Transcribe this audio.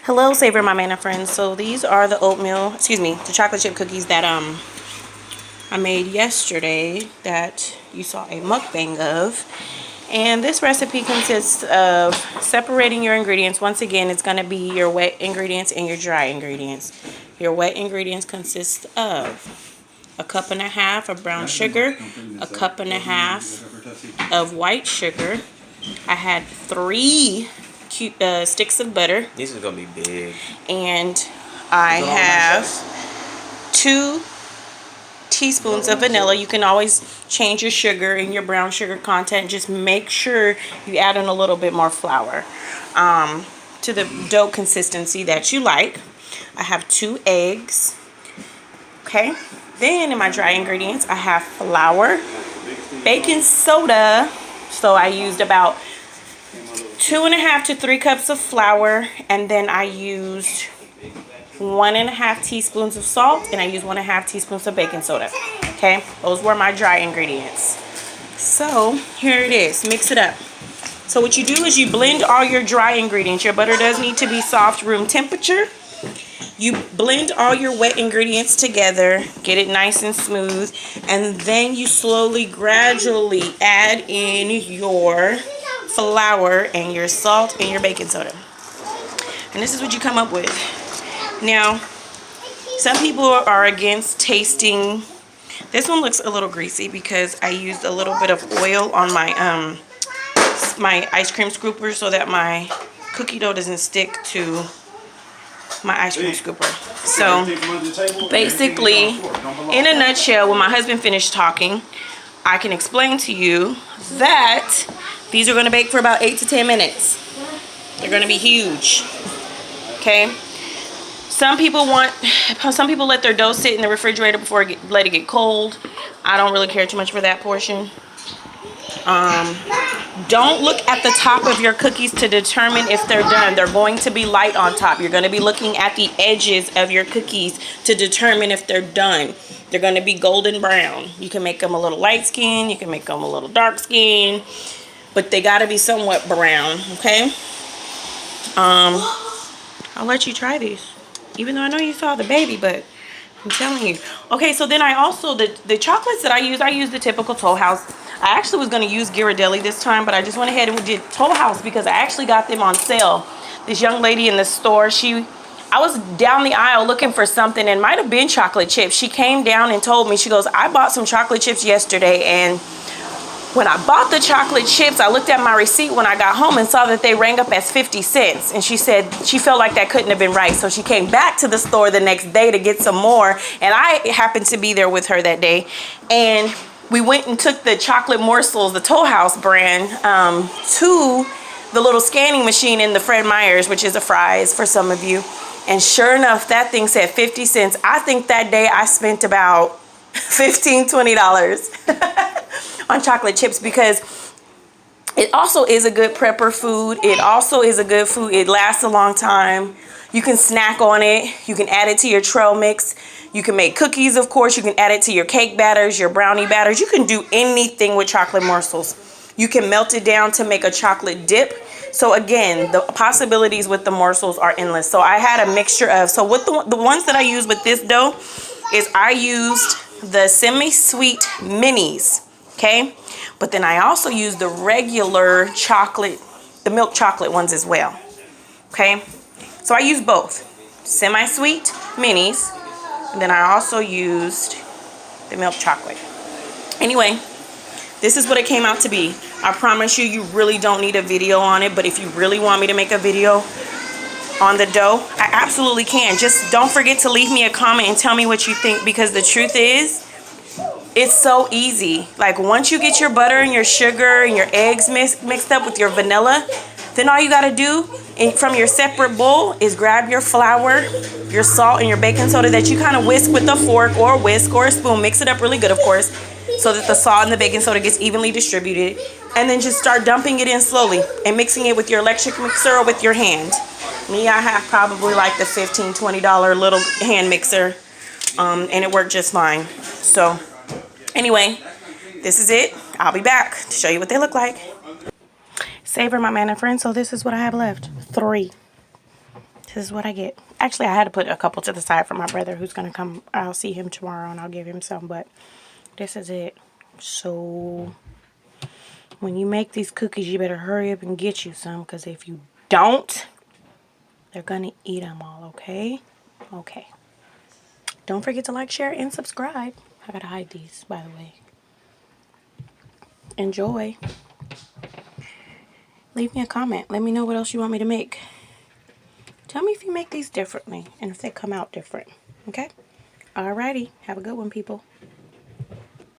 Hello, Savor My Mana friends. So these are the the chocolate chip cookies that I made yesterday that you saw a mukbang of. And this recipe consists of separating your ingredients. Once again, it's going to be your wet ingredients and your dry ingredients. Your wet ingredients consist of a cup and a half of brown sugar, a cup and a half of white sugar. I had 3 sticks of butter. This is gonna be big. And I have 2 teaspoons of vanilla. You can always change your sugar and your brown sugar content. Just make sure you add in a little bit more flour to the dough consistency that you like. I have 2 eggs. Okay. Then in my dry ingredients, I have flour, baking soda. So I used about 2.5 to 3 cups of flour, and then I used 1.5 teaspoons of salt, and I used 1.5 teaspoons of baking soda. Okay, those were my dry ingredients. So here it is. Mix it up. So what you do is you blend all your dry ingredients. Your butter does need to be soft room temperature. You blend all your wet ingredients together, get it nice and smooth, and then you slowly, gradually add in your flour and your salt and your baking soda. And this is what you come up with. Now, some people are against tasting. This one looks a little greasy because I used a little bit of oil on my my ice cream scooper so that my cookie dough doesn't stick to my ice cream scooper. So basically, in a nutshell, when my husband finished talking, I can explain to you that these are going to bake for about 8 to 10 minutes. They're going to be huge. Okay. Some people let their dough sit in the refrigerator before let it get cold. I don't really care too much for that portion. Don't look at the top of your cookies to determine if they're done. They're going to be light on top. You're going to be looking at the edges of your cookies to determine if they're done. They're going to be golden brown. You can make them a little light skin. You can make them a little dark skin. But they got to be somewhat brown, okay? I'll let you try these. Even though I know you saw the baby, but I'm telling you. Okay, so then I also, the chocolates that I use the typical Toll House. I actually was going to use Ghirardelli this time, but I just went ahead and did Toll House because I actually got them on sale. This young lady in the store, I was down the aisle looking for something, and might have been chocolate chips. She came down and told me, she goes, I bought some chocolate chips yesterday, and when I bought the chocolate chips, I looked at my receipt when I got home and saw that they rang up as 50 cents. And she said she felt like that couldn't have been right. So she came back to the store the next day to get some more. And I happened to be there with her that day. And we went and took the chocolate morsels, the Toll House brand, to the little scanning machine in the Fred Meyer's, which is a Fry's for some of you. And sure enough, that thing said 50 cents. I think that day I spent about $15, $20 on chocolate chips because it also is a good prepper food. It also is a good food. It lasts a long time. You can snack on it. You can add it to your trail mix. You can make cookies, of course. You can add it to your cake batters, your brownie batters. You can do anything with chocolate morsels. You can melt it down to make a chocolate dip. So again, the possibilities with the morsels are endless. So I had a mixture of, so what the ones that I use with this dough is I used the semi-sweet minis, okay? But then I also used the regular chocolate, the milk chocolate ones as well, okay? So I used both, semi-sweet minis, and then I also used the milk chocolate. Anyway, this is what it came out to be. I promise you, you really don't need a video on it, but if you really want me to make a video on the dough, I absolutely can. Just don't forget to leave me a comment and tell me what you think, because the truth is, it's so easy. Like once you get your butter and your sugar and your eggs mixed up with your vanilla, then all you gotta do from your separate bowl is grab your flour, your salt, and your baking soda that you kind of whisk with a fork or a whisk or a spoon. Mix it up really good, of course, so that the salt and the baking soda gets evenly distributed. And then just start dumping it in slowly and mixing it with your electric mixer or with your hand. Me, I have probably like the $15, $20 little hand mixer, and it worked just fine. So anyway, this is it. I'll be back to show you what they look like. Savor My Mana friends. So this is what I have left. 3. This is what I get. Actually, I had to put a couple to the side for my brother who's going to come. I'll see him tomorrow and I'll give him some, but this is it. So when you make these cookies, you better hurry up and get you some, because if you don't, they're going to eat them all, okay? Okay. Don't forget to like, share, and subscribe. I got to hide these, by the way. Enjoy. Leave me a comment. Let me know what else you want me to make. Tell me if you make these differently and if they come out different. Okay? Alrighty. Have a good one, people.